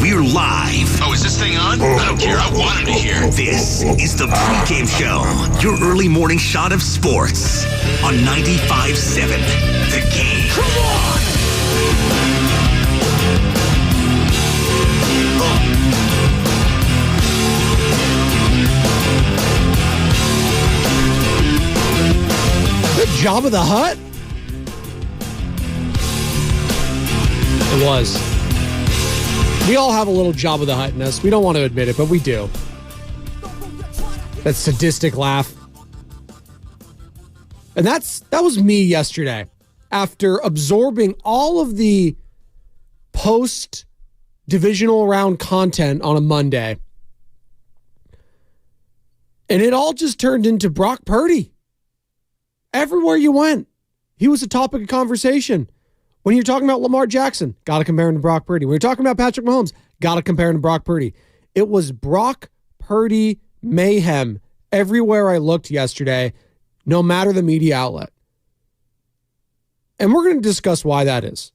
we're live. Oh, is this thing on? I don't care. I want him to hear. This is the Pregame Show, your early morning shot of sports on 95.7 The Game. Come on! The Jabba the Hutt? It was. We all have a little Jabba the Hutt in us. We don't want to admit it, but we do. That sadistic laugh. And that was me yesterday. After absorbing all of the post-divisional round content on a Monday. And it all just turned into Brock Purdy. Everywhere you went, he was a topic of conversation. When you're talking about Lamar Jackson, got to compare him to Brock Purdy. When you're talking about Patrick Mahomes, got to compare him to Brock Purdy. It was Brock Purdy mayhem everywhere I looked yesterday, no matter the media outlet. And we're going to discuss why that is.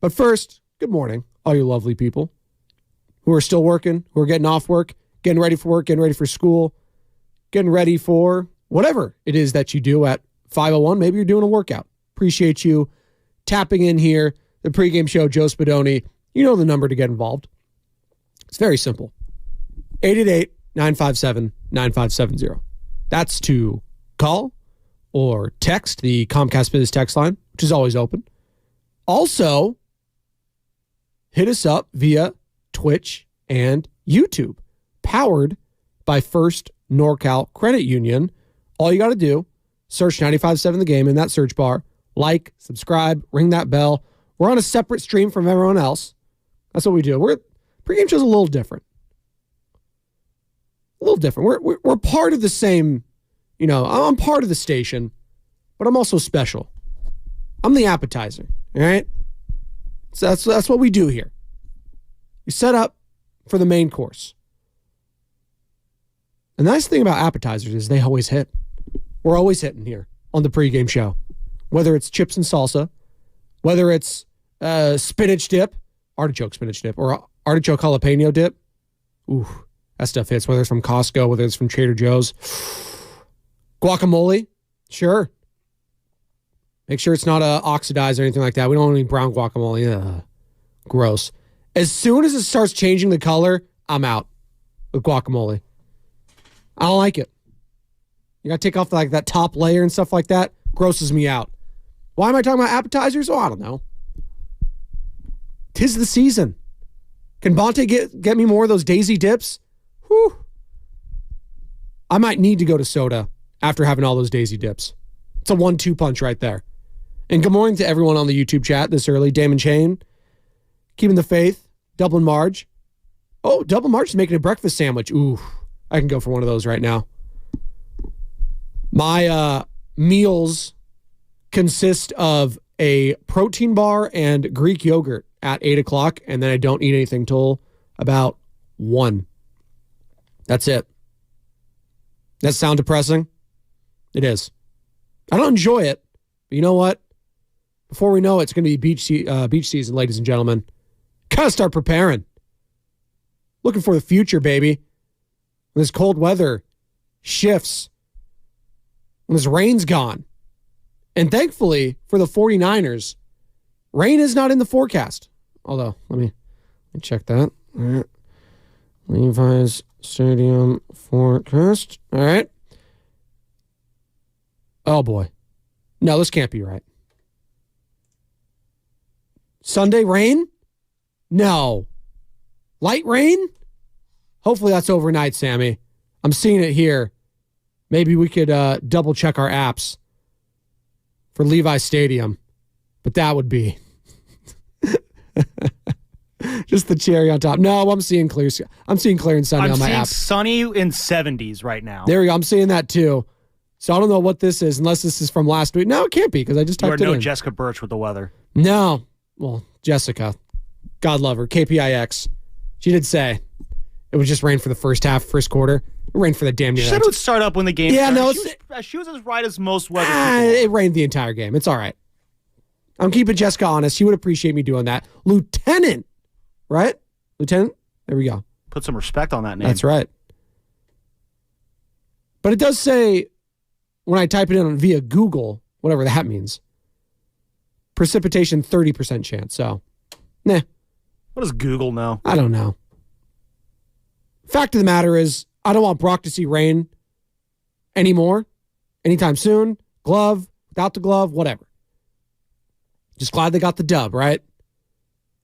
But first, good morning, all you lovely people who are still working, who are getting off work, getting ready for work, getting ready for school, getting ready for whatever it is that you do at 5:01. Maybe you're doing a workout. Appreciate you tapping in here. The pregame show, Joe Spadoni. You know the number to get involved. It's very simple. 888-957-9570. That's to call or text the Comcast Business text line, which is always open. Also, hit us up via Twitch and YouTube, powered by First NorCal Credit Union. All you got to do, search 95.7 The Game in that search bar. Like, subscribe, ring that bell. We're on a separate stream from everyone else. That's what we do. Pregame show's a little different. A little different. We're part of the same, I'm part of the station, but I'm also special. I'm the appetizer, all right? So that's what we do here. We set up for the main course. The nice thing about appetizers is they always hit. We're always hitting here on the pregame show. Whether it's chips and salsa, whether it's spinach dip, artichoke spinach dip, or artichoke jalapeno dip. Ooh, that stuff hits. Whether it's from Costco, whether it's from Trader Joe's. Guacamole, sure. Make sure it's not oxidized or anything like that. We don't want any brown guacamole. Ugh, gross. As soon as it starts changing the color, I'm out with guacamole. I don't like it. You got to take off that top layer and stuff like that. Grosses me out. Why am I talking about appetizers? Oh, I don't know. 'Tis the season. Can Bonte get me more of those daisy dips? Whew. I might need to go to soda after having all those daisy dips. It's a 1-2 punch right there. And good morning to everyone on the YouTube chat this early. Damon Chain, keeping the faith. Dublin Marge. Oh, Dublin Marge is making a breakfast sandwich. Ooh, I can go for one of those right now. My meals consist of a protein bar and Greek yogurt at 8 o'clock, and then I don't eat anything till about 1. That's it. That sound depressing? It is. I don't enjoy it, but you know what? Before we know it, it's going to be beach season, ladies and gentlemen. Gotta start preparing. Looking for the future, baby. When this cold weather shifts, when this rain's gone. And thankfully, for the 49ers, rain is not in the forecast. Although, let me check that. All right. Levi's Stadium forecast. All right. Oh, boy. No, this can't be right. Sunday rain? No. Light rain? Hopefully that's overnight, Sammy. I'm seeing it here. Maybe we could double check our apps for Levi Stadium. But that would be just the cherry on top. No, I'm seeing clear. I'm seeing clear and sunny on my app. I'm seeing sunny in 70s right now. There we go. I'm seeing that too. So I don't know what this is unless this is from last week. No, it can't be because I just typed it in. You are no Jessica Birch with the weather. No. Well, Jessica, God love her, KPIX. She did say it would just rain for the first half, first quarter. It rained for the damn near. She said it would start up when the game started. No, she was as right as most weather people. It rained the entire game. It's all right. I'm keeping Jessica honest. She would appreciate me doing that. Lieutenant, right? Lieutenant? There we go. Put some respect on that name. That's right. But it does say, when I type it in via Google, whatever that means, precipitation 30% chance. So, nah. What does Google know? I don't know. Fact of the matter is, I don't want Brock to see rain anymore, anytime soon. Glove, without the glove, whatever. Just glad they got the dub, right?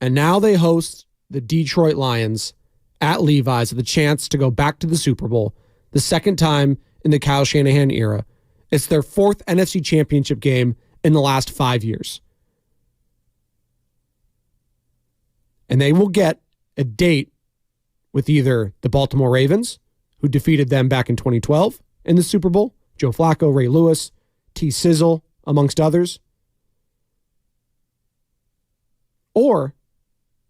And now they host the Detroit Lions at Levi's with a chance to go back to the Super Bowl, the second time in the Kyle Shanahan era. It's their fourth NFC Championship game in the last 5 years. And they will get a date with either the Baltimore Ravens, who defeated them back in 2012 in the Super Bowl, Joe Flacco, Ray Lewis, T. Sizzle, amongst others, or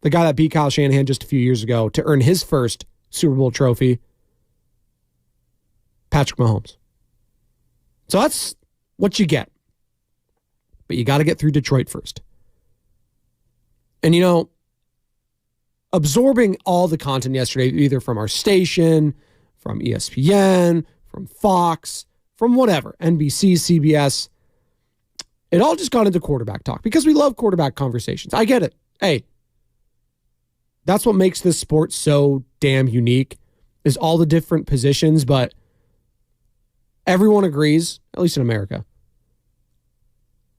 the guy that beat Kyle Shanahan just a few years ago to earn his first Super Bowl trophy, Patrick Mahomes. So that's what you get. But you got to get through Detroit first. And you know, absorbing all the content yesterday, either from our station, from ESPN, from Fox, from whatever, NBC, CBS, it all just got into quarterback talk because we love quarterback conversations. I get it. Hey, that's what makes this sport so damn unique, is all the different positions, but everyone agrees, at least in America,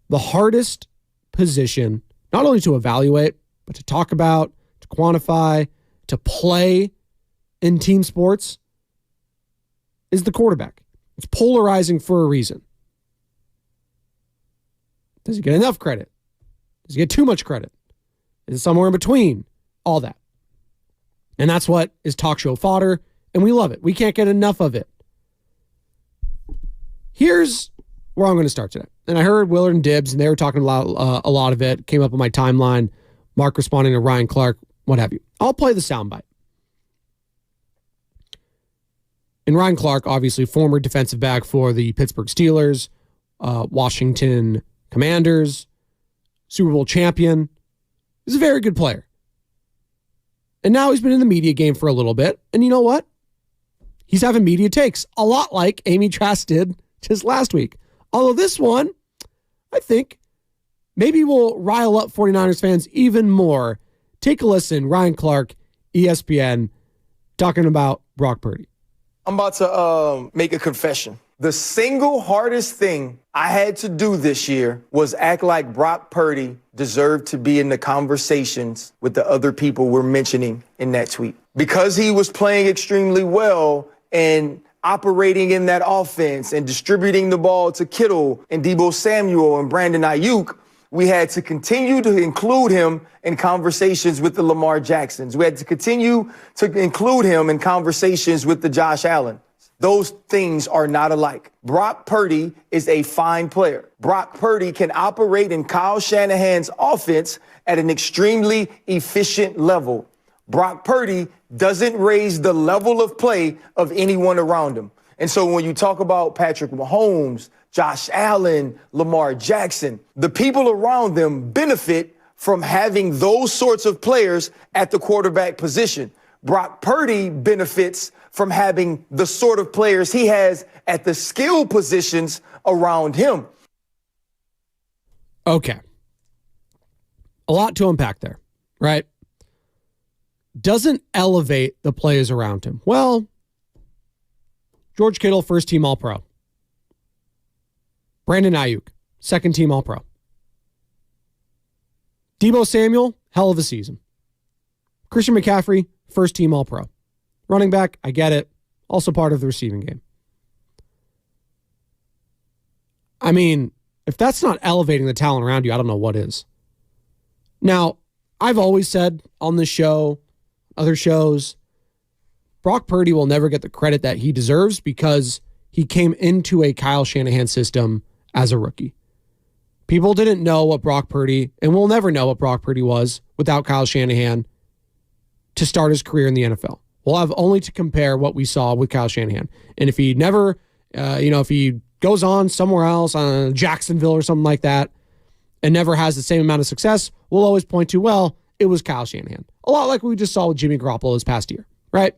the hardest position, not only to evaluate, but to talk about, to quantify, to play in team sports, is the quarterback. It's polarizing for a reason. Does he get enough credit? Does he get too much credit? Is it somewhere in between? All that. And that's what is talk show fodder, and we love it. We can't get enough of it. Here's where I'm going to start today. And I heard Willard and Dibbs, and they were talking about a lot of it. Came up on my timeline. Mark responding to Ryan Clark, what have you. I'll play the soundbite. And Ryan Clark, obviously former defensive back for the Pittsburgh Steelers, Washington Commanders, Super Bowl champion. He's a very good player. And now he's been in the media game for a little bit. And you know what? He's having media takes, a lot like Amy Trask did just last week. Although this one, I think, maybe will rile up 49ers fans even more. Take a listen. Ryan Clark, ESPN, talking about Brock Purdy. I'm about to make a confession. The single hardest thing I had to do this year was act like Brock Purdy deserved to be in the conversations with the other people we're mentioning in that tweet. Because he was playing extremely well and operating in that offense and distributing the ball to Kittle and Deebo Samuel and Brandon Ayuk, we had to continue to include him in conversations with the Lamar Jacksons. We had to continue to include him in conversations with the Josh Allen. Those things are not alike. Brock Purdy is a fine player. Brock Purdy can operate in Kyle Shanahan's offense at an extremely efficient level. Brock Purdy doesn't raise the level of play of anyone around him. And so when you talk about Patrick Mahomes, Josh Allen, Lamar Jackson, the people around them benefit from having those sorts of players at the quarterback position. Brock Purdy benefits from having the sort of players he has at the skill positions around him. Okay. A lot to unpack there, right? Doesn't elevate the players around him. Well, George Kittle, first team All-Pro. Brandon Ayuk, second team All-Pro. Deebo Samuel, hell of a season. Christian McCaffrey, first team All-Pro. Running back, I get it. Also part of the receiving game. I mean, if that's not elevating the talent around you, I don't know what is. Now, I've always said on this show, other shows, Brock Purdy will never get the credit that he deserves because he came into a Kyle Shanahan system as a rookie. People didn't know what Brock Purdy, and we'll never know what Brock Purdy was without Kyle Shanahan to start his career in the NFL. We'll have only to compare what we saw with Kyle Shanahan. And if he never, if he goes on somewhere else, on Jacksonville or something like that, and never has the same amount of success, we'll always point to, well, it was Kyle Shanahan. A lot like we just saw with Jimmy Garoppolo this past year, right?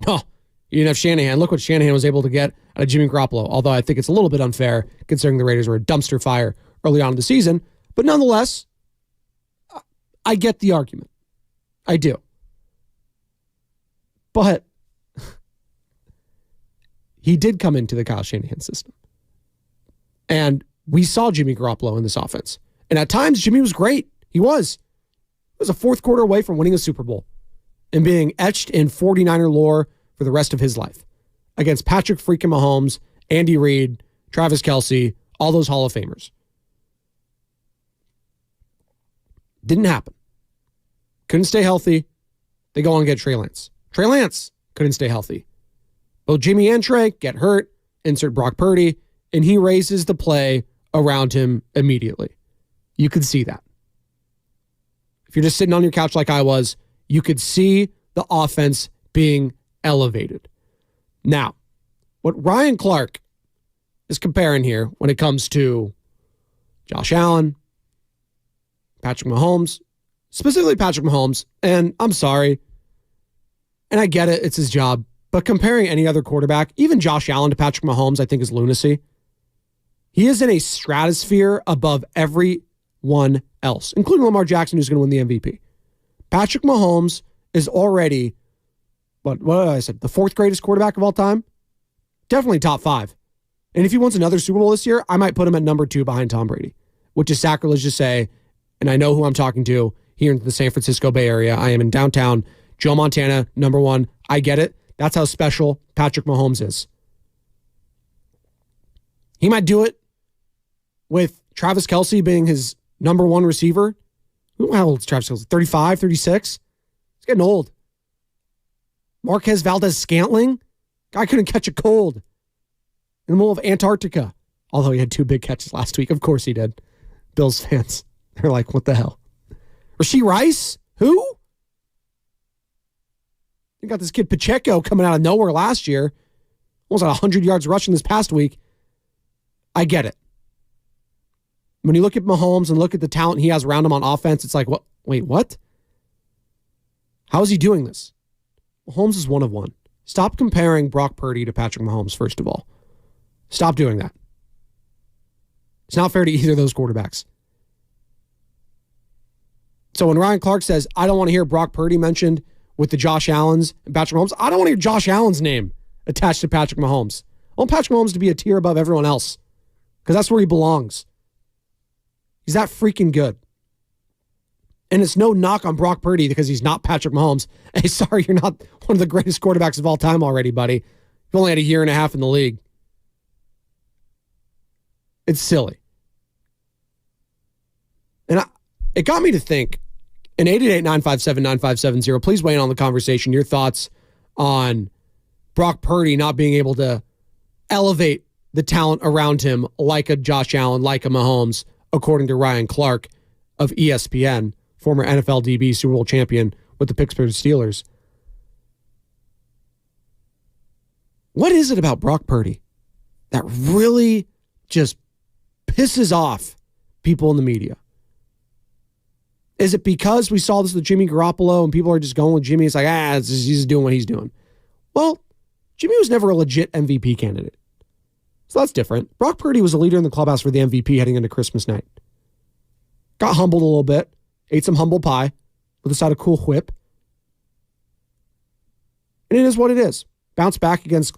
Oh, you didn't have Shanahan. Look what Shanahan was able to get out of Jimmy Garoppolo, although I think it's a little bit unfair considering the Raiders were a dumpster fire early on in the season. But nonetheless, I get the argument. I do. But he did come into the Kyle Shanahan system. And we saw Jimmy Garoppolo in this offense. And at times, Jimmy was great. He was. He was a fourth quarter away from winning a Super Bowl and being etched in 49er lore for the rest of his life against Patrick freaking Mahomes, Andy Reid, Travis Kelce, all those Hall of Famers. Didn't happen. Couldn't stay healthy. They go on and get Trey Lance. Trey Lance couldn't stay healthy. Both Jimmy and Trey get hurt, insert Brock Purdy, and he raises the play around him immediately. You could see that. If you're just sitting on your couch like I was, you could see the offense being elevated. Now, what Ryan Clark is comparing here when it comes to Josh Allen, Patrick Mahomes, specifically Patrick Mahomes, and I'm sorry, and I get it, it's his job, but comparing any other quarterback, even Josh Allen to Patrick Mahomes, I think is lunacy. He is in a stratosphere above everyone else, including Lamar Jackson, who's going to win the MVP. Patrick Mahomes is already, what did I say, the fourth greatest quarterback of all time? Definitely top 5. And if he wins another Super Bowl this year, I might put him at number 2 behind Tom Brady, which is sacrilege to say, and I know who I'm talking to here in the San Francisco Bay Area. I am in downtown Joe Montana, number 1. I get it. That's how special Patrick Mahomes is. He might do it with Travis Kelce being his number 1 receiver. How old is Travis Kelce? 35, 36? He's getting old. Marquez Valdez-Scantling? Guy couldn't catch a cold in the middle of Antarctica. Although he had 2 big catches last week. Of course he did. Bills fans, they're like, what the hell? Rashee Rice? Who? You got this kid Pacheco coming out of nowhere last year. Almost at 100 yards rushing this past week. I get it. When you look at Mahomes and look at the talent he has around him on offense, it's like, what? Wait, what? How is he doing this? Mahomes is one of one. Stop comparing Brock Purdy to Patrick Mahomes, first of all. Stop doing that. It's not fair to either of those quarterbacks. So when Ryan Clark says, I don't want to hear Brock Purdy mentioned with the Josh Allens and Patrick Mahomes, I don't want to hear Josh Allen's name attached to Patrick Mahomes. I want Patrick Mahomes to be a tier above everyone else because that's where he belongs. He's that freaking good. And it's no knock on Brock Purdy because he's not Patrick Mahomes. Hey, sorry, you're not one of the greatest quarterbacks of all time already, buddy. You've only had a year and a half in the league. It's silly. And it got me to think, in 888-957-9570, please weigh in on the conversation, your thoughts on Brock Purdy not being able to elevate the talent around him like a Josh Allen, like a Mahomes, according to Ryan Clark of ESPN, former NFL DB, Super Bowl champion with the Pittsburgh Steelers. What is it about Brock Purdy that really just pisses off people in the media? Is it because we saw this with Jimmy Garoppolo and people are just going with Jimmy? It's like, he's just doing what he's doing. Well, Jimmy was never a legit MVP candidate. So that's different. Brock Purdy was a leader in the clubhouse for the MVP heading into Christmas night. Got humbled a little bit. Ate some humble pie with a side of Cool Whip. And it is what it is. Bounced back against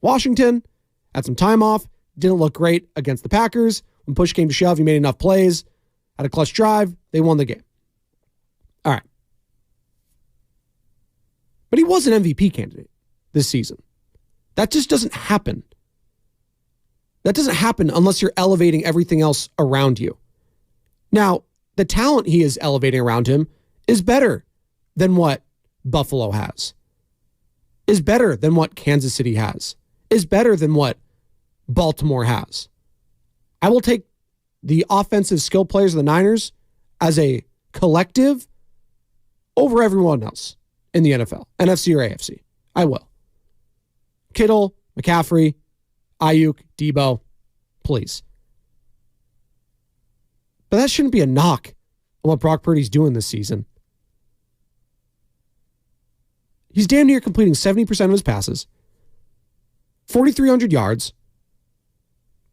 Washington. Had some time off. Didn't look great against the Packers. When push came to shove, he made enough plays. Had a clutch drive. They won the game. All right. But he was an MVP candidate this season. That just doesn't happen. That doesn't happen unless you're elevating everything else around you. Now, the talent he is elevating around him is better than what Buffalo has, is better than what Kansas City has, is better than what Baltimore has. I will take the offensive skill players of the Niners as a collective over everyone else in the NFL, NFC or AFC. I will. Kittle, McCaffrey, Ayuk, Debo, please. But that shouldn't be a knock what Brock Purdy's doing this season. He's damn near completing 70% of his passes, 4,300 yards,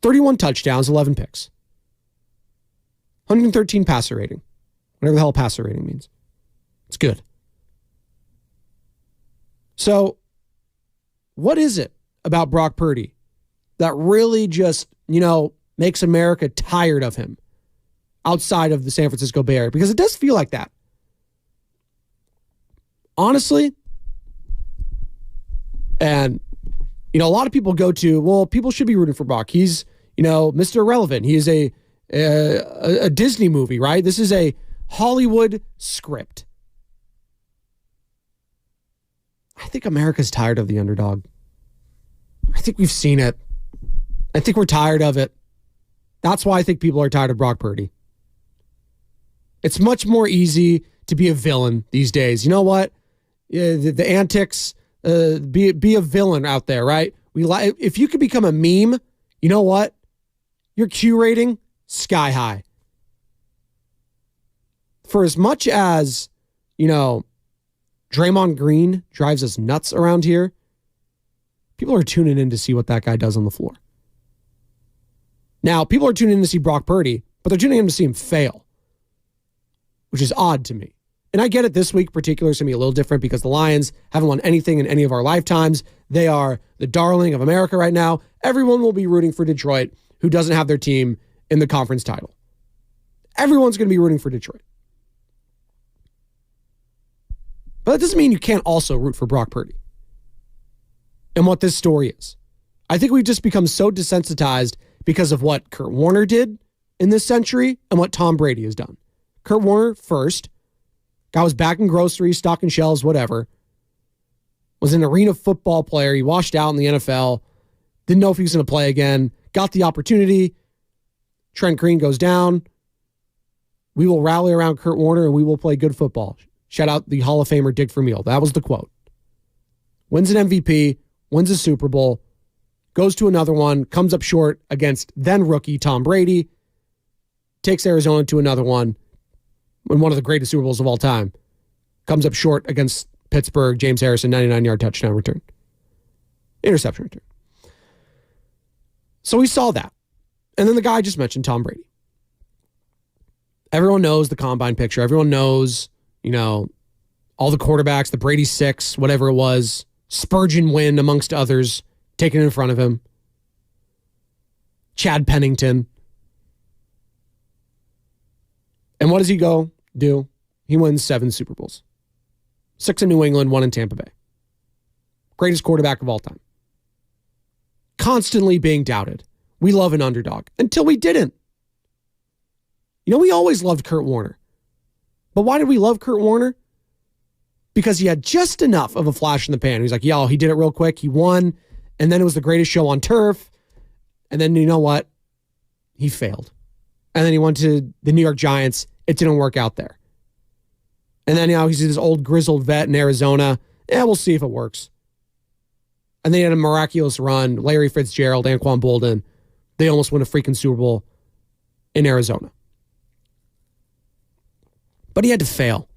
31 touchdowns, 11 picks, 113 passer rating, whatever the hell passer rating means. It's good. So, what is it about Brock Purdy that really just, makes America tired of him outside of the San Francisco Bay Area? Because it does feel like that. Honestly, and, a lot of people go to, well, people should be rooting for Brock. He's, Mr. Irrelevant. He is a Disney movie, right? This is a Hollywood script. I think America's tired of the underdog. I think we've seen it. I think we're tired of it. That's why I think people are tired of Brock Purdy. It's much more easy to be a villain these days. You know what? The antics, be a villain out there, right? If you could become a meme, you know what? Your Q rating, sky high. For as much as, Draymond Green drives us nuts around here, people are tuning in to see what that guy does on the floor. Now, people are tuning in to see Brock Purdy, but they're tuning in to see him fail, which is odd to me. And I get it, this week in particular is going to be a little different because the Lions haven't won anything in any of our lifetimes. They are the darling of America right now. Everyone will be rooting for Detroit who doesn't have their team in the conference title. Everyone's going to be rooting for Detroit. But that doesn't mean you can't also root for Brock Purdy and what this story is. I think we've just become so desensitized because of what Kurt Warner did in this century and what Tom Brady has done. Kurt Warner first, guy was bagging groceries, stocking shelves, whatever, was an arena football player. He washed out in the NFL, didn't know if he was going to play again, got the opportunity. Trent Green goes down. We will rally around Kurt Warner and we will play good football. Shout out the Hall of Famer Dick Vermeil. That was the quote. Wins an MVP, wins a Super Bowl, goes to another one, comes up short against then rookie Tom Brady, takes Arizona to another one, in one of the greatest Super Bowls of all time, comes up short against Pittsburgh, James Harrison, 99-yard touchdown return. Interception return. So we saw that. And then the guy I just mentioned, Tom Brady. Everyone knows the combine picture. Everyone knows, all the quarterbacks, the Brady Six, whatever it was, Spurgeon win amongst others, taken in front of him. Chad Pennington. And what does he go do? He wins 7 Super Bowls. 6 in New England, 1 in Tampa Bay. Greatest quarterback of all time. Constantly being doubted. We love an underdog. Until we didn't. We always loved Kurt Warner. But why did we love Kurt Warner? Because he had just enough of a flash in the pan. He was like, he did it real quick. He won. And then it was the greatest show on turf. And then you know what? He failed. And then he went to the New York Giants. It didn't work out there. And then he's this old grizzled vet in Arizona. We'll see if it works. And they had a miraculous run. Larry Fitzgerald, Anquan Bolden. They almost win a freaking Super Bowl in Arizona. But he had to fail.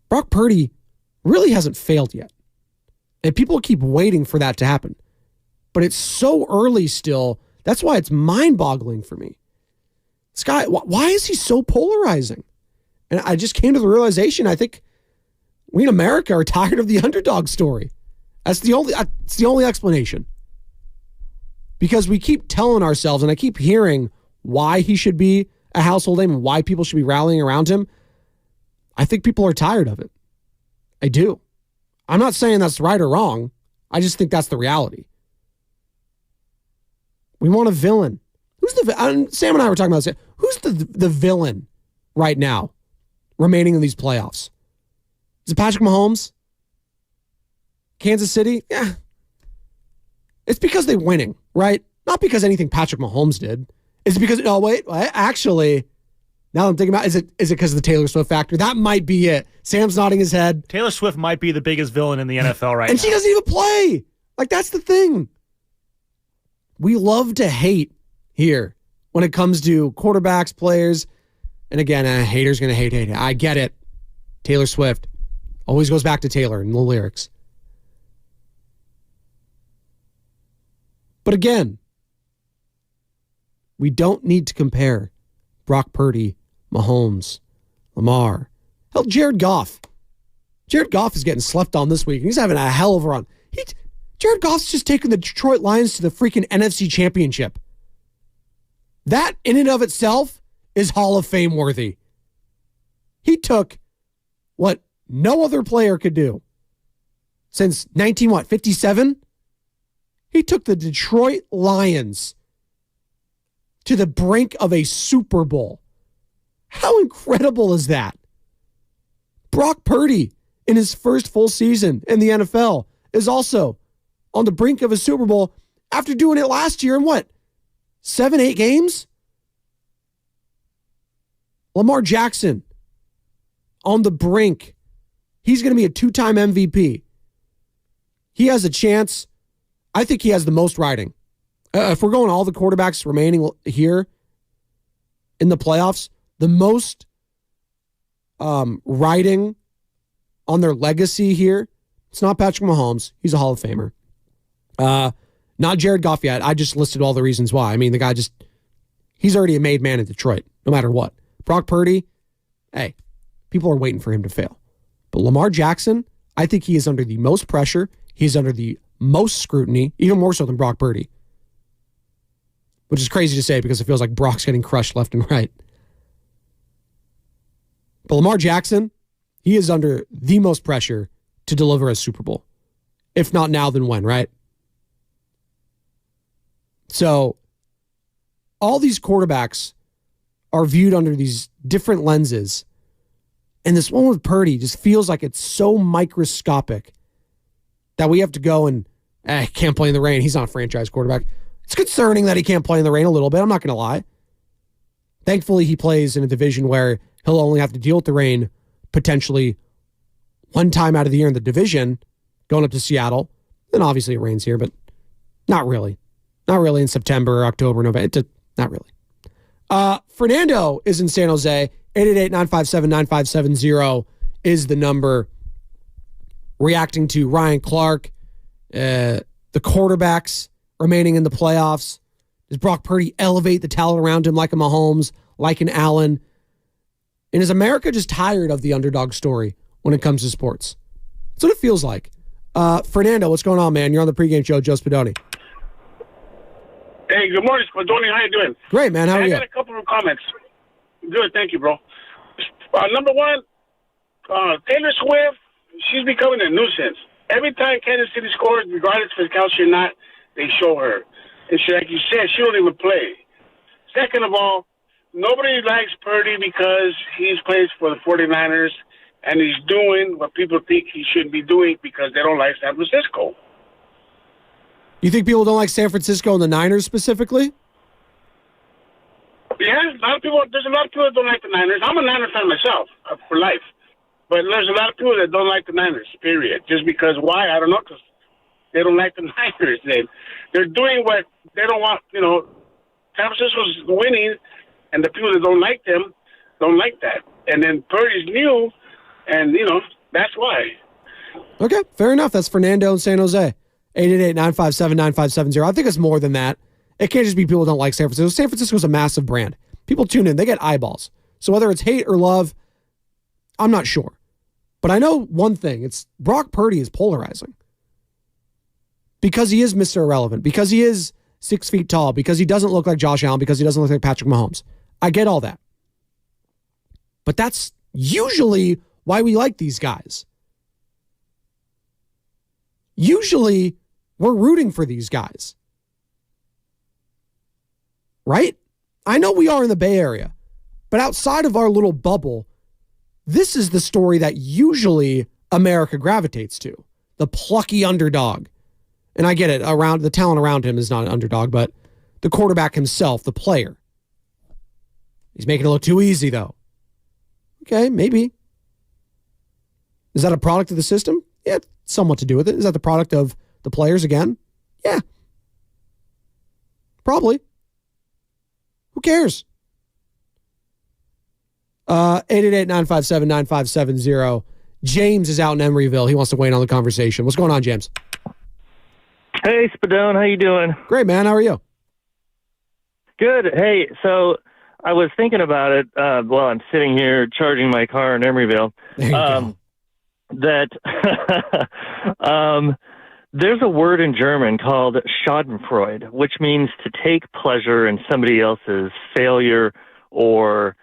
Brock Purdy really hasn't failed yet. And people keep waiting for that to happen. But it's so early still. That's why it's mind-boggling for me. This guy, why is he so polarizing? And I just came to the realization, I think we in America are tired of the underdog story. That's the only explanation. Because we keep telling ourselves, and I keep hearing why he should be a household name and why people should be rallying around him. I think people are tired of it. I do. I'm not saying that's right or wrong. I just think that's the reality. We want a villain. Sam and I were talking about this. Who's the villain right now remaining in these playoffs? Is it Patrick Mahomes? Kansas City? Yeah. It's because they're winning, right? Not because anything Patrick Mahomes did. It's because, actually, now I'm thinking about, is it because of the Taylor Swift factor? That might be it. Sam's nodding his head. Taylor Swift might be the biggest villain in the NFL right now. And she doesn't even play. That's the thing. We love to hate here when it comes to quarterbacks, players. And again, a hater's going to hate. I get it. Taylor Swift. Always goes back to Taylor in the lyrics. But again, we don't need to compare Brock Purdy, Mahomes, Lamar. Hell, Jared Goff. Jared Goff is getting slept on this week, and he's having a hell of a run. Jared Goff's just taken the Detroit Lions to the freaking NFC Championship. That, in and of itself, is Hall of Fame worthy. He took what no other player could do since 57? He took the Detroit Lions to the brink of a Super Bowl. How incredible is that? Brock Purdy, in his first full season in the NFL, is also on the brink of a Super Bowl after doing it last year in what? 7-8 games? Lamar Jackson on the brink. He's going to be a 2-time MVP. He has a chance. I think he has the most riding. If we're going all the quarterbacks remaining here in the playoffs, the most riding on their legacy here, it's not Patrick Mahomes. He's a Hall of Famer. Not Jared Goff yet. I just listed all the reasons why. I mean, the guy he's already a made man in Detroit, no matter what. Brock Purdy, hey, people are waiting for him to fail. But Lamar Jackson, I think he is under the most pressure. He's under the most scrutiny, even more so than Brock Purdy. Which is crazy to say because it feels like Brock's getting crushed left and right. But Lamar Jackson, he is under the most pressure to deliver a Super Bowl. If not now, then when, right? So, all these quarterbacks are viewed under these different lenses. And this one with Purdy just feels like it's so microscopic that we have to go and, can't play in the rain. He's not a franchise quarterback. It's concerning that he can't play in the rain a little bit. I'm not going to lie. Thankfully, he plays in a division where he'll only have to deal with the rain potentially one time out of the year in the division, going up to Seattle. Then obviously it rains here, but not really. Not really in September, October, November. Not really. Fernando is in San Jose. 888-957-9570 is the number. Reacting to Ryan Clark, the quarterbacks remaining in the playoffs. Does Brock Purdy elevate the talent around him like a Mahomes, like an Allen? And is America just tired of the underdog story when it comes to sports? That's what it feels like. Fernando, what's going on, man? You're on the pregame show, Joe Spadoni. Hey, good morning, Spadoni. How you doing? Great, man. How are you? I got a couple of comments. Good, thank you, bro. Number one, Taylor Swift, she's becoming a nuisance. Every time Kansas City scores, regardless if it's counts or not, they show her. And she, like you said, she don't even play. Second of all, nobody likes Purdy because he plays for the 49ers and he's doing what people think he shouldn't be doing because they don't like San Francisco. You think people don't like San Francisco and the Niners specifically? Yeah, there's a lot of people that don't like the Niners. I'm a Niner fan myself for life. But there's a lot of people that don't like the Niners, period. Just because why? I don't know, because they don't like the Niners. They're doing what they don't want, San Francisco's winning, and the people that don't like them don't like that. And then Purdy's new, and, that's why. Okay, fair enough. That's Fernando in San Jose. 888-957-9570. I think it's more than that. It can't just be people who don't like San Francisco. San Francisco's a massive brand. People tune in. They get eyeballs. So whether it's hate or love, I'm not sure. But I know one thing. It's Brock Purdy is polarizing. Because he is Mr. Irrelevant. Because he is 6 feet tall. Because he doesn't look like Josh Allen. Because he doesn't look like Patrick Mahomes. I get all that. But that's usually why we like these guys. Usually, we're rooting for these guys. Right? I know we are in the Bay Area. But outside of our little bubble, this is the story that usually America gravitates to. The plucky underdog. And I get it. The talent around him is not an underdog, but the quarterback himself, the player. He's making it look too easy, though. Okay, maybe. Is that a product of the system? Yeah, somewhat to do with it. Is that the product of the players again? Yeah. Probably. Who cares? 888-957-9570. James is out in Emeryville. He wants to weigh in on the conversation. What's going on, James? Hey, Spadoni, how you doing? Great, man. How are you? Good. Hey, so I was thinking about it while I'm sitting here charging my car in Emeryville. There you go. That there's a word in German called Schadenfreude, which means to take pleasure in somebody else's failure or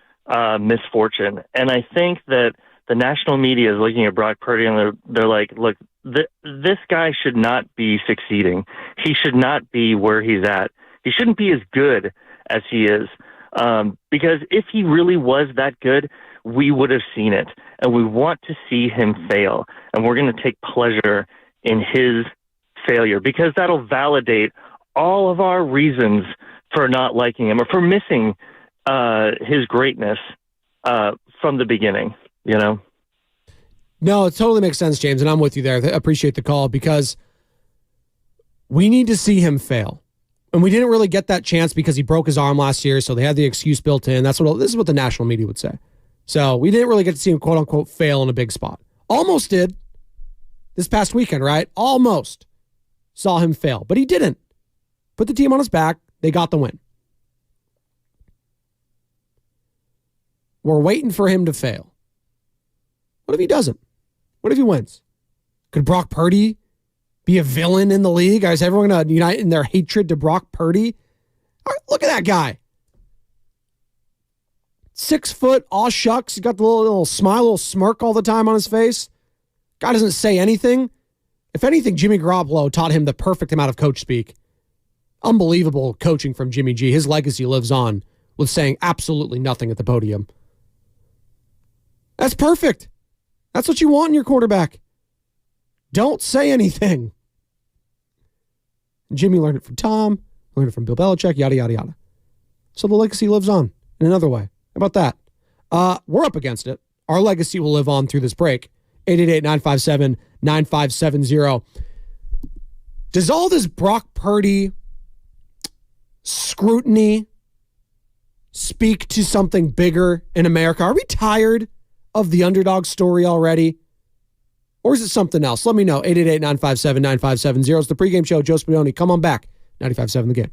misfortune. And I think that the national media is looking at Brock Purdy and they're like, look, this guy should not be succeeding. He should not be where he's at. He shouldn't be as good as he is. Because if he really was that good, we would have seen it. And we want to see him fail. And we're going to take pleasure in his failure because that'll validate all of our reasons for not liking him or for missing his greatness from the beginning, you know? No, it totally makes sense, James, and I'm with you there. I appreciate the call because we need to see him fail. And we didn't really get that chance because he broke his arm last year, so they had the excuse built in. This is what the national media would say. So we didn't really get to see him, quote unquote, fail in a big spot. Almost did this past weekend, right? Almost saw him fail, but he didn't. Put the team on his back. They got the win. We're waiting for him to fail. What if he doesn't? What if he wins? Could Brock Purdy be a villain in the league? Is everyone going to unite in their hatred to Brock Purdy? All right, look at that guy. 6 foot, aw shucks. He's got the little smile, little smirk all the time on his face. Guy doesn't say anything. If anything, Jimmy Garoppolo taught him the perfect amount of coach speak. Unbelievable coaching from Jimmy G. His legacy lives on with saying absolutely nothing at the podium. That's perfect. That's what you want in your quarterback. Don't say anything. Jimmy learned it from Tom, learned it from Bill Belichick, yada, yada, yada. So the legacy lives on in another way. How about that? We're up against it. Our legacy will live on through this break. 888-957-9570. Does all this Brock Purdy scrutiny speak to something bigger in America? Are we tired of the underdog story already? Or is it something else? Let me know. 888-957-9570. It's the pregame show. Joe Spadoni. Come on back. 95.7 The Game.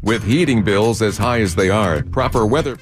With heating bills as high as they are, proper weather...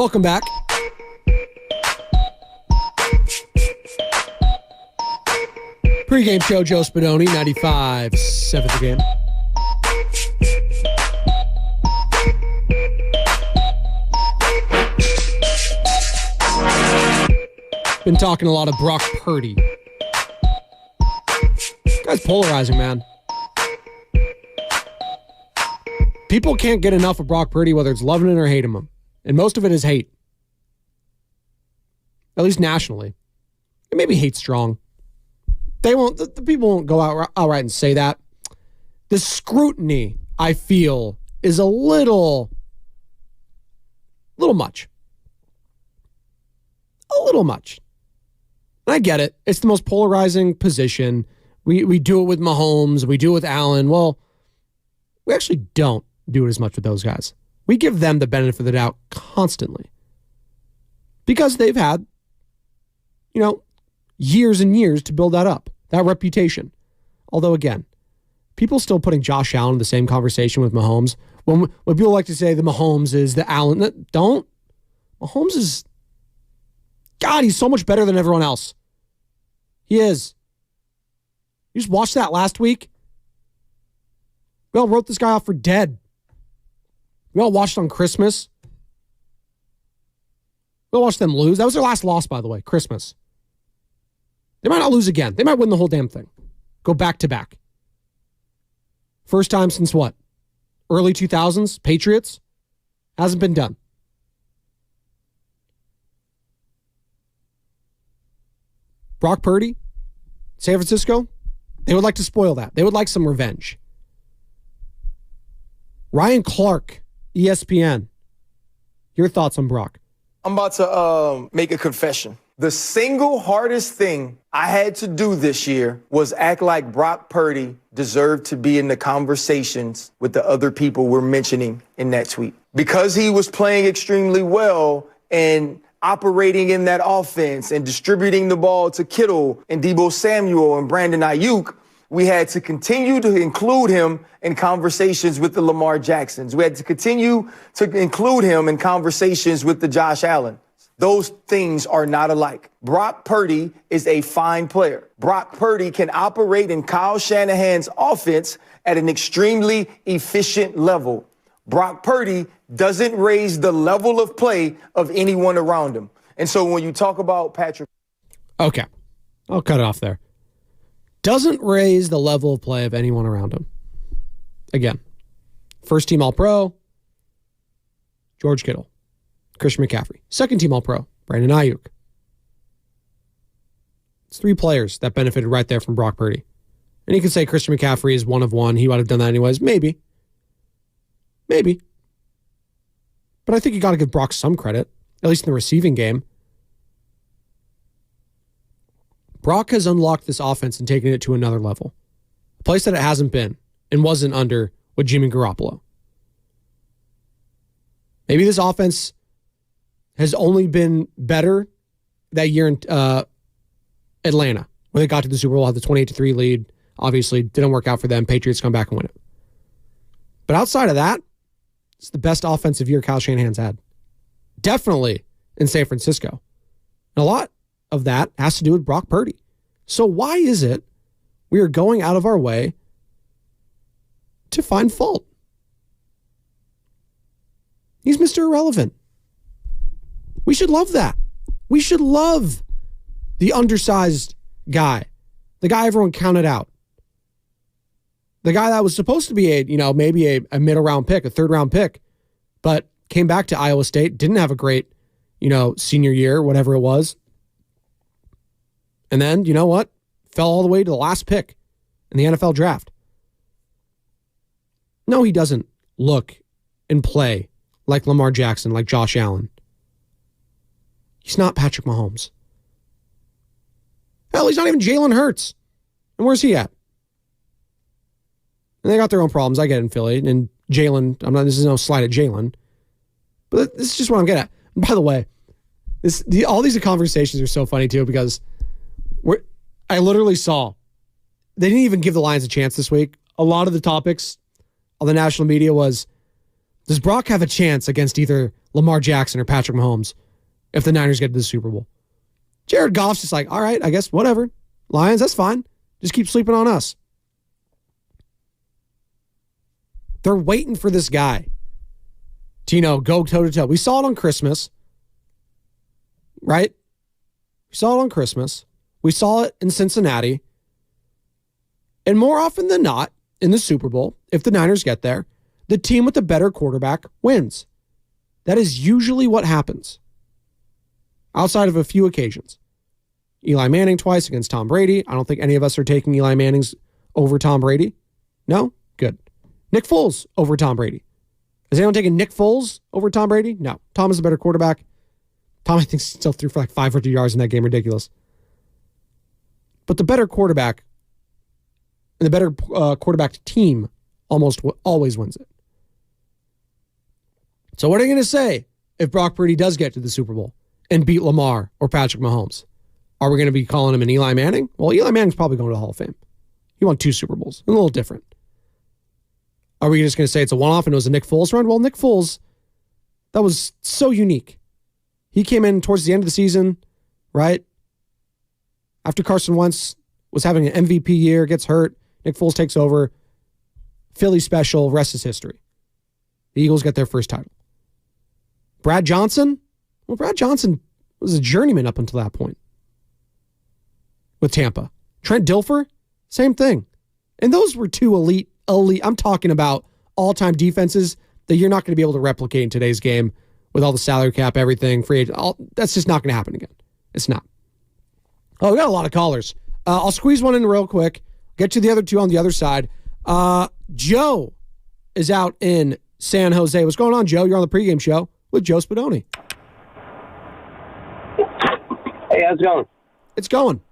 Welcome back. Pregame show, Joe Spadoni, 95.7 The Game. Been talking a lot of Brock Purdy. Guy's polarizing, man. People can't get enough of Brock Purdy, whether it's loving it or hating him. And most of it is hate. At least nationally. And maybe hate strong. They won't. The people won't go outright and say that. The scrutiny, I feel, is a little much. A little much. And I get it. It's the most polarizing position. We do it with Mahomes. We do it with Allen. Well, we actually don't do it as much with those guys. We give them the benefit of the doubt constantly. Because they've had, years and years to build that up, that reputation. Although, again, people still putting Josh Allen in the same conversation with Mahomes. When people like to say the Mahomes is the Allen, don't. Mahomes is, God, he's so much better than everyone else. He is. You just watched that last week? We all wrote this guy off for dead. We all watched on Christmas. We all watched them lose. That was their last loss, by the way, Christmas. They might not lose again. They might win the whole damn thing. Go back to back. First time since what? Early 2000s? Patriots? Hasn't been done. Brock Purdy? San Francisco? They would like to spoil that. They would like some revenge. Ryan Clark, ESPN. Your thoughts on Brock? I'm about to make a confession. The single hardest thing I had to do this year was act like Brock Purdy deserved to be in the conversations with the other people we're mentioning in that tweet. Because he was playing extremely well and operating in that offense and distributing the ball to Kittle and Deebo Samuel and Brandon Ayuk, we had to continue to include him in conversations with the Lamar Jacksons. We had to continue to include him in conversations with the Josh Allen. Those things are not alike. Brock Purdy is a fine player. Brock Purdy can operate in Kyle Shanahan's offense at an extremely efficient level. Brock Purdy doesn't raise the level of play of anyone around him. And so when you talk about Patrick... Okay. I'll cut it off there. Doesn't raise the level of play of anyone around him. Again, first team All-Pro, George Kittle, Christian McCaffrey. Second team All-Pro, Brandon Ayuk. It's three players that benefited right there from Brock Purdy. And you can say Christian McCaffrey is one of one. He would have done that anyways. Maybe. But I think you got to give Brock some credit, at least in the receiving game. Brock has unlocked this offense and taken it to another level. A place that it hasn't been and wasn't under with Jimmy Garoppolo. Maybe this offense has only been better that year in Atlanta, where they got to the Super Bowl, had the 28-3 lead. Obviously, didn't work out for them. Patriots come back and win it. But outside of that, it's the best offensive year Kyle Shanahan's had. Definitely in San Francisco. And a lot of that has to do with Brock Purdy. So why is it we are going out of our way to find fault? He's Mr. Irrelevant. We should love that. We should love the undersized guy. The guy everyone counted out. The guy that was supposed to be maybe a middle round pick, a third round pick, but came back to Iowa State, didn't have a great, senior year, whatever it was. And then, you know what? Fell all the way to the last pick in the NFL draft. No, he doesn't look and play like Lamar Jackson, like Josh Allen. He's not Patrick Mahomes. Hell, he's not even Jalen Hurts. And where's he at? And they got their own problems. I get it in Philly. And Jalen, this is no slight at Jalen. But this is just what I'm getting at. And by the way, all these conversations are so funny too, because I literally saw, they didn't even give the Lions a chance this week. A lot of the topics on the national media was Does Brock have a chance against either Lamar Jackson or Patrick Mahomes if the Niners get to the Super Bowl? Jared Goff's just like, all right, I guess whatever. Lions, that's fine. Just keep sleeping on us. They're waiting for this guy to, go toe-to-toe. We saw it on Christmas, right? We saw it on Christmas. We saw it in Cincinnati. And more often than not, in the Super Bowl, if the Niners get there, the team with the better quarterback wins. That is usually what happens. Outside of a few occasions. Eli Manning twice against Tom Brady. I don't think any of us are taking Eli Manning's over Tom Brady. No? Good. Nick Foles over Tom Brady. Is anyone taking Nick Foles over Tom Brady? No. Tom is a better quarterback. Tom, I think, still threw for like 500 yards in that game. Ridiculous. But the better quarterback and the better quarterback team almost always wins it. So what are you going to say if Brock Purdy does get to the Super Bowl and beat Lamar or Patrick Mahomes? Are we going to be calling him an Eli Manning? Well, Eli Manning's probably going to the Hall of Fame. He won 2 Super Bowls. A little different. Are we just going to say it's a one-off and it was a Nick Foles run? Well, Nick Foles, that was so unique. He came in towards the end of the season, right? After Carson Wentz was having an MVP year, gets hurt, Nick Foles takes over. Philly special, rest is history. The Eagles get their first title. Brad Johnson? Well, Brad Johnson was a journeyman up until that point with Tampa. Trent Dilfer? Same thing. And those were 2 elite. I'm talking about all-time defenses that you're not going to be able to replicate in today's game with all the salary cap, everything, free agent. That's just not going to happen again. It's not. Oh, we got a lot of callers. I'll squeeze one in real quick. Get to the other 2 on the other side. Joe is out in San Jose. What's going on, Joe? You're on the pregame show with Joe Spadoni. Hey, how's it going? It's going.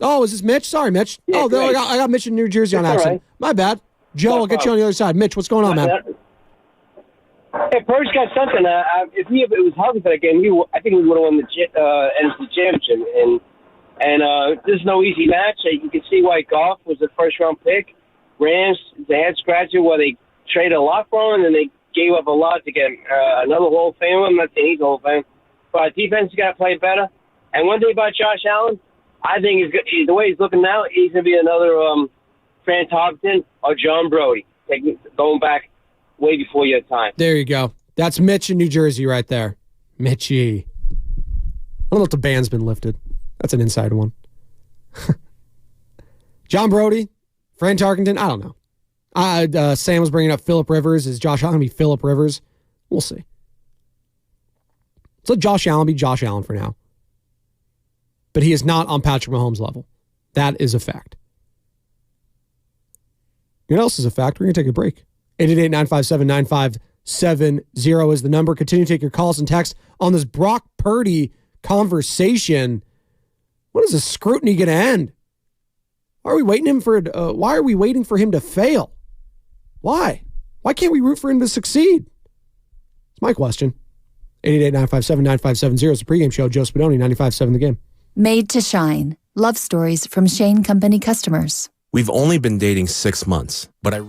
Oh, is this Mitch? Sorry, Mitch. Yeah, I got Mitch in New Jersey on That's accident. right. My bad. Joe, I'll get you on the other side. Mitch, what's going on, man? Hey, Purdy's got something. If it was healthy for that game, I think we would have won the NFC Championship. And this is no easy match. You can see why Goff was the first-round pick. Rams, they had scratches where they traded a lot for him, and then they gave up a lot to get another Hall of Famer. I'm not saying he's a Hall of Fame. But defense has got to play better. And one thing about Josh Allen, I think the way he's looking now, he's going to be another Fran Tarkenton or John Brody, going back way before your time. There you go. That's Mitch in New Jersey right there. Mitchie. I don't know if the ban's been lifted. That's an inside one. John Brody, Fran Tarkenton, I don't know. Sam was bringing up Phillip Rivers. Is Josh Allen going to be Phillip Rivers? We'll see. Let's let Josh Allen be Josh Allen for now. But he is not on Patrick Mahomes' level. That is a fact. You know what else is a fact? We're going to take a break. 888-957-9570 is the number. Continue to take your calls and texts on this Brock Purdy conversation. When is the scrutiny going to end? Why are we waiting for him to fail? Why? Why can't we root for him to succeed? It's my question. 888-957-9570 is the pregame show. Joe Spadoni, 95.7 The Game. Made to Shine. Love stories from Shane Company customers. We've only been dating 6 months, but I...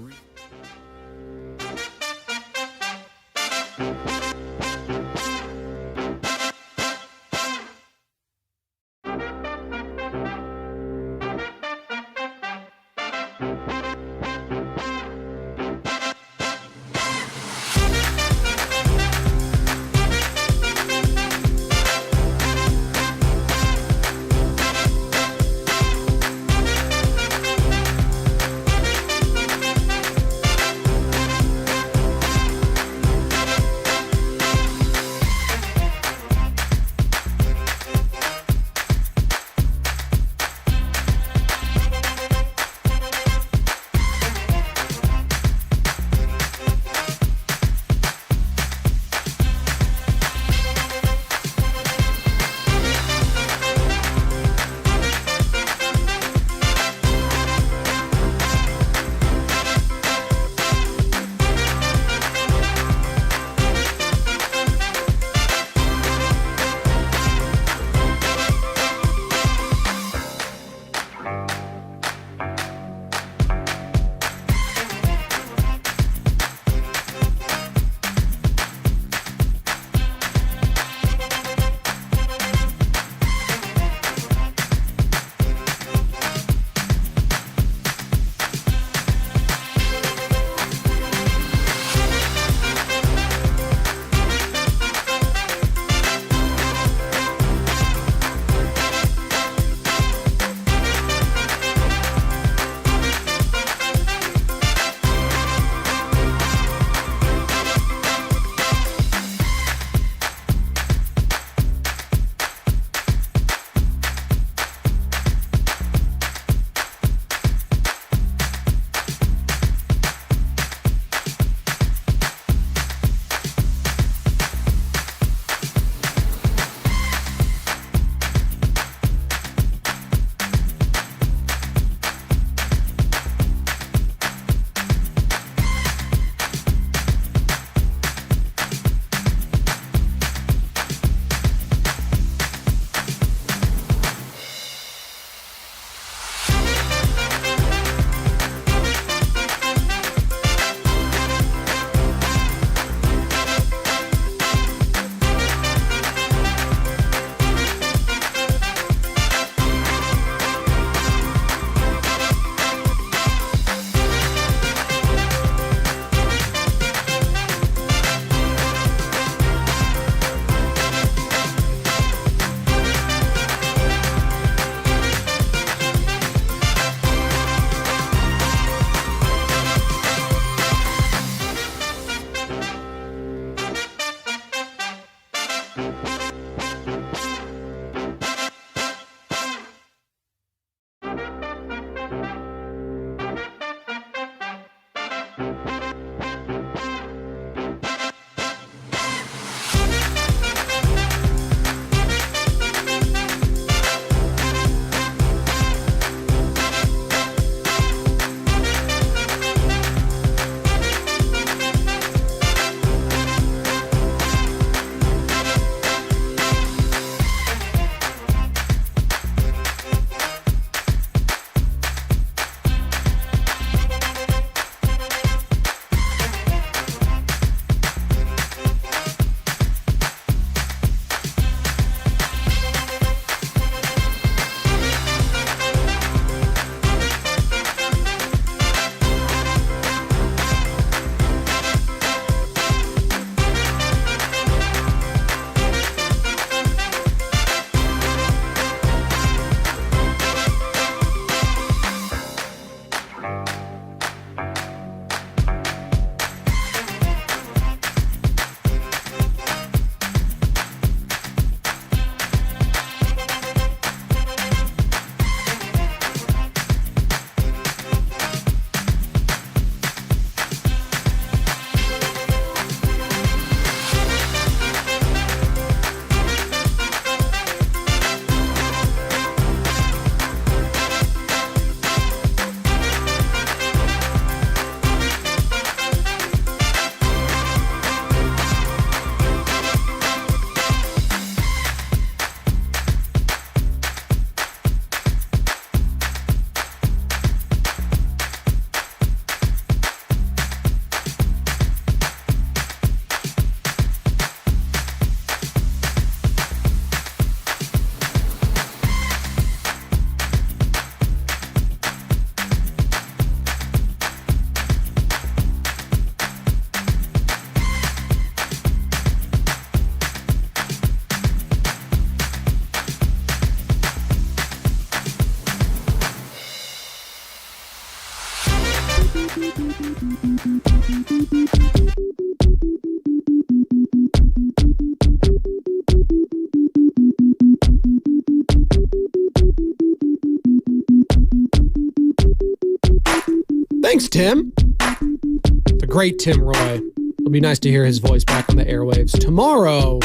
Thanks, Tim. The great Tim Roy. It'll be nice to hear his voice back on the airwaves. Tomorrow,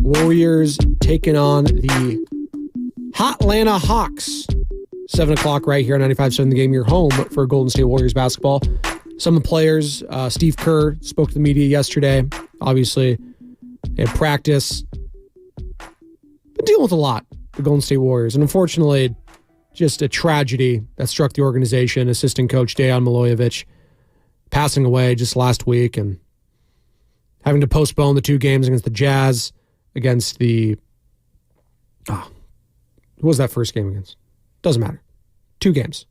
Warriors taking on the Hotlanta Hawks. 7 o'clock right here on 95.7 The Game. You're home for Golden State Warriors basketball. Some of the players, Steve Kerr spoke to the media yesterday. Obviously, they had practice. Been dealing with a lot, the Golden State Warriors. And unfortunately, just a tragedy that struck the organization. Assistant coach Dejan Milojevic passing away just last week and having to postpone the 2 games against the Jazz, against the... who was that first game against? Doesn't matter. 2 games.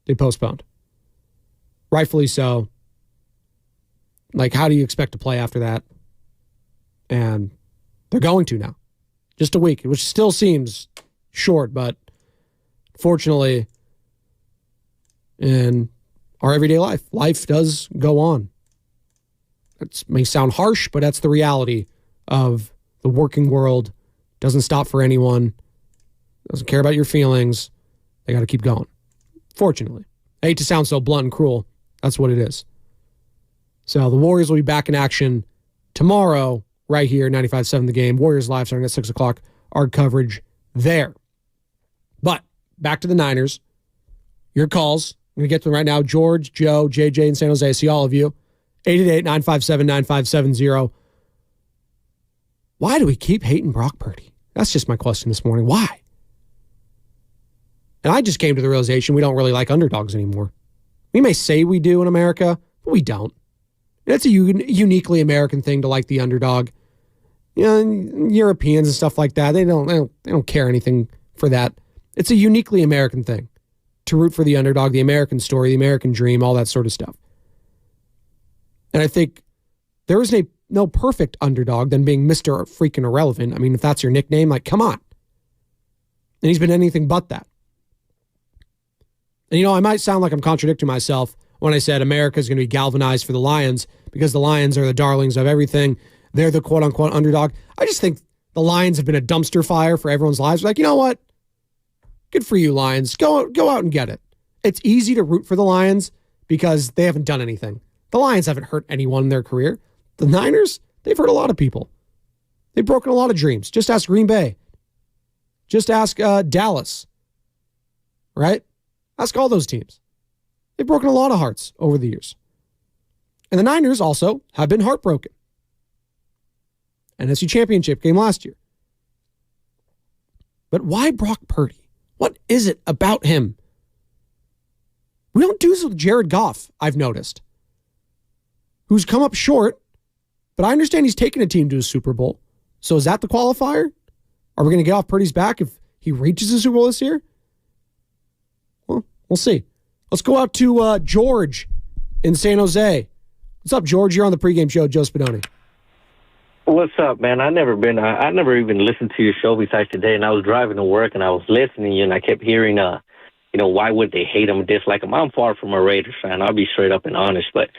They postponed. Rightfully so. Like, how do you expect to play after that? And they're going to now. Just a week, which still seems short, but fortunately, in our everyday life does go on. It may sound harsh, but that's the reality of the working world. Doesn't stop for anyone. Doesn't care about your feelings. They got to keep going. Fortunately. I hate to sound so blunt and cruel. That's what it is. So the Warriors will be back in action tomorrow, right here, 95.7 The Game. Warriors Live starting at 6 o'clock. Our coverage there. But back to the Niners. Your calls. I'm going to get to them right now. George, Joe, JJ in San Jose. I see all of you. 888-957-9570. Why do we keep hating Brock Purdy? That's just my question this morning. Why? And I just came to the realization we don't really like underdogs anymore. We may say we do in America, but we don't. It's a uniquely American thing to like the underdog. You know, Europeans and stuff like that, they don't care anything for that. It's a uniquely American thing to root for the underdog, the American story, the American dream, all that sort of stuff. And I think there is no perfect underdog than being Mr. freaking irrelevant. I mean, if that's your nickname, like, come on. And he's been anything but that. And, you know, I might sound like I'm contradicting myself when I said America is going to be galvanized for the Lions because the Lions are the darlings of everything. They're the quote-unquote underdog. I just think the Lions have been a dumpster fire for everyone's lives. Like, you know what? Good for you, Lions. Go out and get it. It's easy to root for the Lions because they haven't done anything. The Lions haven't hurt anyone in their career. The Niners, they've hurt a lot of people. They've broken a lot of dreams. Just ask Green Bay. Just ask Dallas. Right? Ask all those teams. They've broken a lot of hearts over the years. And the Niners also have been heartbroken. NFC Championship game last year. But why Brock Purdy? What is it about him? We don't do this with Jared Goff, I've noticed, who's come up short, but I understand he's taken a team to a Super Bowl. So is that the qualifier? Are we going to get off Purdy's back if he reaches the Super Bowl this year? Well, we'll see. Let's go out to George in San Jose. What's up, George? You're on the pregame show, Joe Spadoni. What's up, man? I never even listened to your show besides today, and I was driving to work and I was listening to you, and I kept hearing, why would they hate him, dislike him? I'm far from a Raiders fan. I'll be straight up and honest, but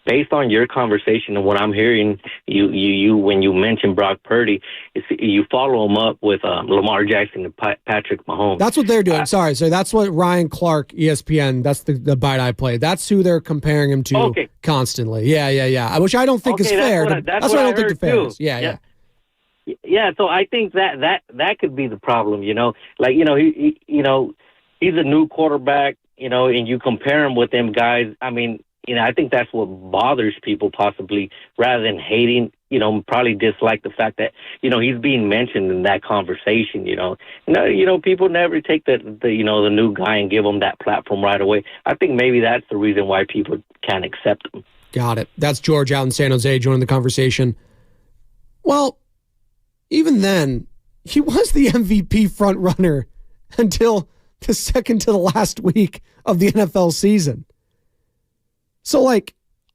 based on your conversation and what I'm hearing, you when you mention Brock Purdy, you follow him up with Lamar Jackson and Patrick Mahomes. That's what they're doing. Sorry. So that's what Ryan Clark, ESPN, that's the bite I played. That's who they're comparing him to constantly. Yeah. Which I don't think is fair. That's what I don't think the fair is. Yeah. Yeah, so I think that could be the problem, he's a new quarterback, and you compare him with them guys. I mean, I think that's what bothers people possibly, rather than hating, probably dislike the fact that, he's being mentioned in that conversation, people never take the new guy and give him that platform right away. I think maybe that's the reason why people can't accept him. Got it. That's George out in San Jose joining the conversation. Well, even then, he was the MVP front runner until the second to the last week of the NFL season. So,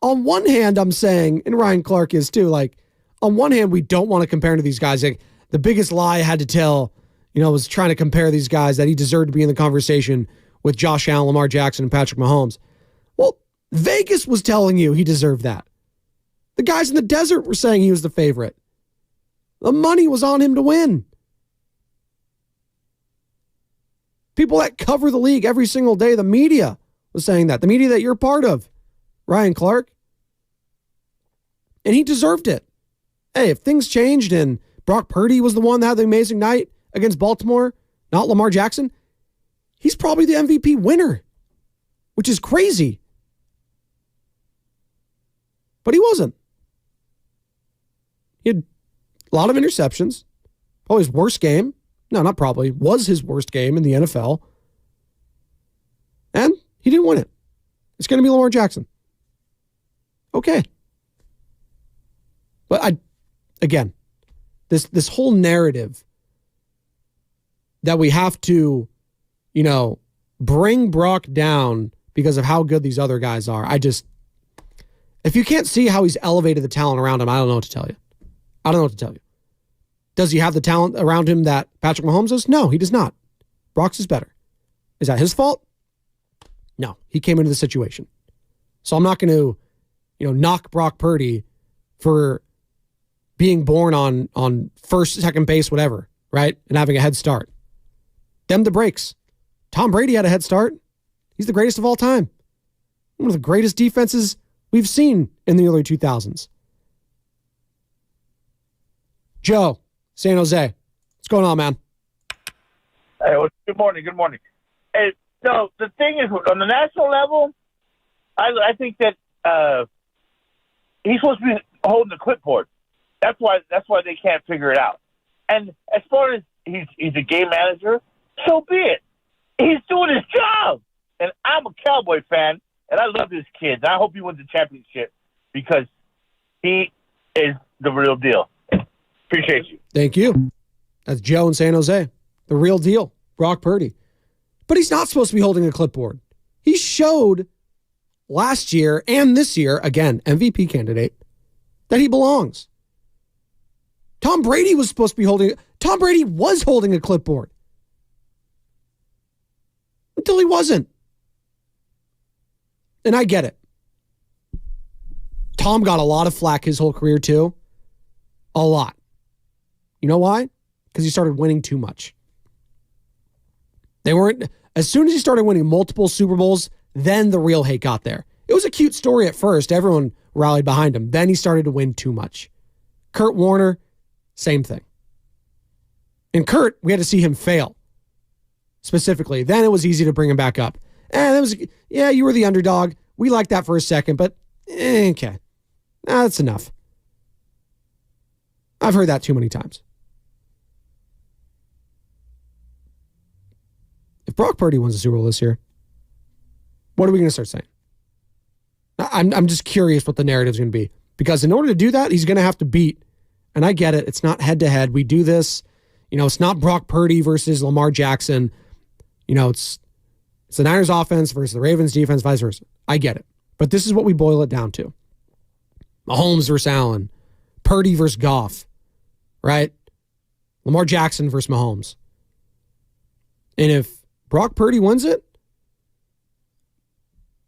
on one hand, I'm saying, and Ryan Clark is too, on one hand, we don't want to compare him to these guys. The biggest lie I had to tell, was trying to compare these guys that he deserved to be in the conversation with Josh Allen, Lamar Jackson, and Patrick Mahomes. Well, Vegas was telling you he deserved that. The guys in the desert were saying he was the favorite. The money was on him to win. People that cover the league every single day, the media was saying that. The media that you're part of, Ryan Clark. And he deserved it. Hey, if things changed and Brock Purdy was the one that had the amazing night against Baltimore, not Lamar Jackson, he's probably the MVP winner, which is crazy. But he wasn't. He had a lot of interceptions. Probably his worst game. No, not probably. Was his worst game in the NFL. And he didn't win it. It's going to be Lamar Jackson. Okay. But again, this whole narrative that we have to, bring Brock down because of how good these other guys are. If you can't see how he's elevated the talent around him, I don't know what to tell you. Does he have the talent around him that Patrick Mahomes does? No, he does not. Brock's is better. Is that his fault? No, he came into the situation. So I'm not going to, knock Brock Purdy for being born on first, second base, whatever, right? And having a head start. Them the breaks. Tom Brady had a head start. He's the greatest of all time. One of the greatest defenses we've seen in the early 2000s. Joe, San Jose. What's going on, man? Hey, well, good morning. Hey, so the thing is, on the national level, I think that he's supposed to be holding the clipboard. That's why they can't figure it out. And as far as he's a game manager, so be it. He's doing his job. And I'm a Cowboy fan, and I love his kids. I hope he wins the championship because he is the real deal. Appreciate you. Thank you. That's Joe in San Jose. The real deal. Brock Purdy. But he's not supposed to be holding a clipboard. He showed last year and this year, again, MVP candidate, that he belongs. Tom Brady was holding a clipboard. Until he wasn't. And I get it. Tom got a lot of flack his whole career too. A lot. You know why? Because he started winning too much. As soon as he started winning multiple Super Bowls, then the real hate got there. It was a cute story at first. Everyone rallied behind him. Then he started to win too much. Kurt Warner, same thing. And Kurt, we had to see him fail specifically. Then it was easy to bring him back up. You were the underdog. We liked that for a second, but okay. That's enough. I've heard that too many times. If Brock Purdy wins the Super Bowl this year, what are we going to start saying? I'm just curious what the narrative's going to be. Because in order to do that, he's going to have to beat. And I get it. It's not head-to-head. We do this. It's not Brock Purdy versus Lamar Jackson. It's the Niners offense versus the Ravens defense, vice versa. I get it. But this is what we boil it down to. Mahomes versus Allen. Purdy versus Goff. Right? Lamar Jackson versus Mahomes. And if Brock Purdy wins it,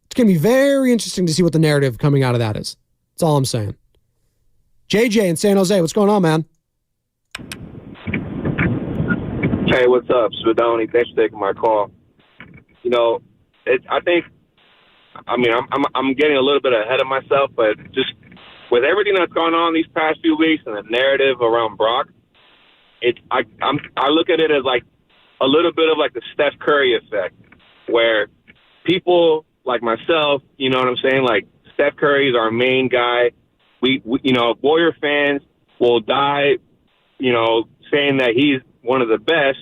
it's going to be very interesting to see what the narrative coming out of that is. That's all I'm saying. JJ in San Jose, what's going on, man? Hey, what's up, Spadoni? Thanks for taking my call. I'm getting a little bit ahead of myself, but just with everything that's gone on these past few weeks and the narrative around Brock, I look at it as like a little bit of like the Steph Curry effect, where people like myself, you know what I'm saying? Like Steph Curry is our main guy. We Warrior fans will die, saying that he's one of the best,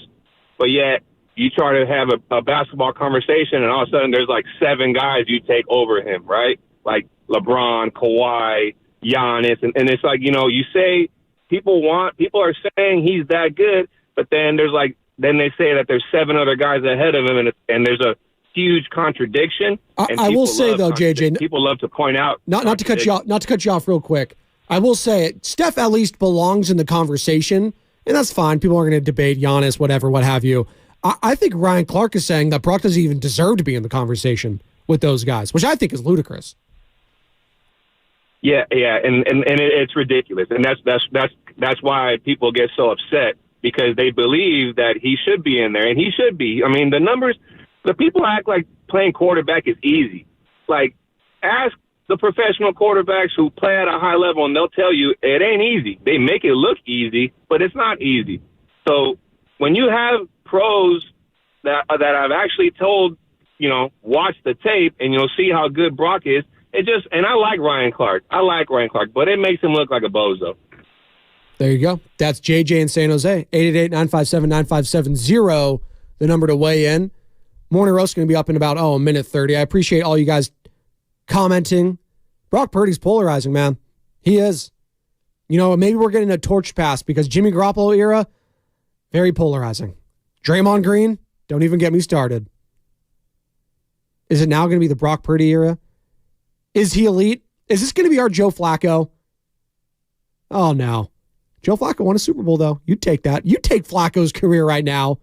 but yet you try to have a basketball conversation and all of a sudden there's like 7 guys you take over him, right? Like LeBron, Kawhi, Giannis. And it's like, you say people are saying he's that good, but then then they say that there's 7 other guys ahead of him and there's a huge contradiction. I will say though, JJ, people love to point out not to cut you off real quick. I will say Steph at least belongs in the conversation, and that's fine. People are going to debate Giannis, whatever, what have you. I think Ryan Clark is saying that Brock doesn't even deserve to be in the conversation with those guys, which I think is ludicrous. Yeah, and it's ridiculous, and that's why people get so upset, because they believe that he should be in there, and he should be. I mean, the people act like playing quarterback is easy. Like, ask the professional quarterbacks who play at a high level, and they'll tell you it ain't easy. They make it look easy, but it's not easy. So when you have pros that I've actually told, watch the tape, and you'll see how good Brock is. And I like Ryan Clark. But it makes him look like a bozo. There you go. That's JJ in San Jose. 888-957-9570, the number to weigh in. Morning Roast going to be up in about, a minute 30. I appreciate all you guys commenting. Brock Purdy's polarizing, man. He is. Maybe we're getting a torch pass because Jimmy Garoppolo era, very polarizing. Draymond Green, don't even get me started. Is it now going to be the Brock Purdy era? Is he elite? Is this going to be our Joe Flacco? Oh, no. Joe Flacco won a Super Bowl, though. You'd take that. You'd take Flacco's career right now.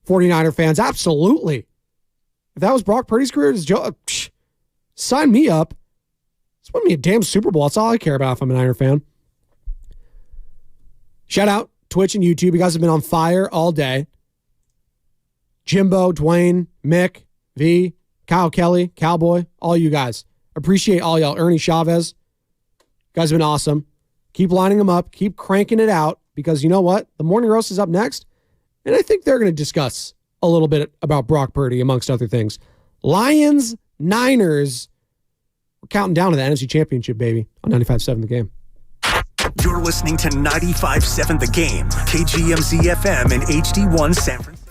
49er fans, absolutely. If that was Brock Purdy's career, sign me up. Just win me a damn Super Bowl. That's all I care about if I'm a Niner fan. Shout out Twitch and YouTube. You guys have been on fire all day. Jimbo, Dwayne, Mick, V, Kyle Kelly, Cowboy, all you guys. Appreciate all y'all. Ernie Chavez. You guys have been awesome. Keep lining them up. Keep cranking it out, because you know what? The Morning Roast is up next, and I think they're going to discuss a little bit about Brock Purdy, amongst other things. Lions, Niners. We're counting down to the NFC Championship, baby, on 95.7 The Game. You're listening to 95.7 The Game, KGMZ FM and HD1 San Francisco.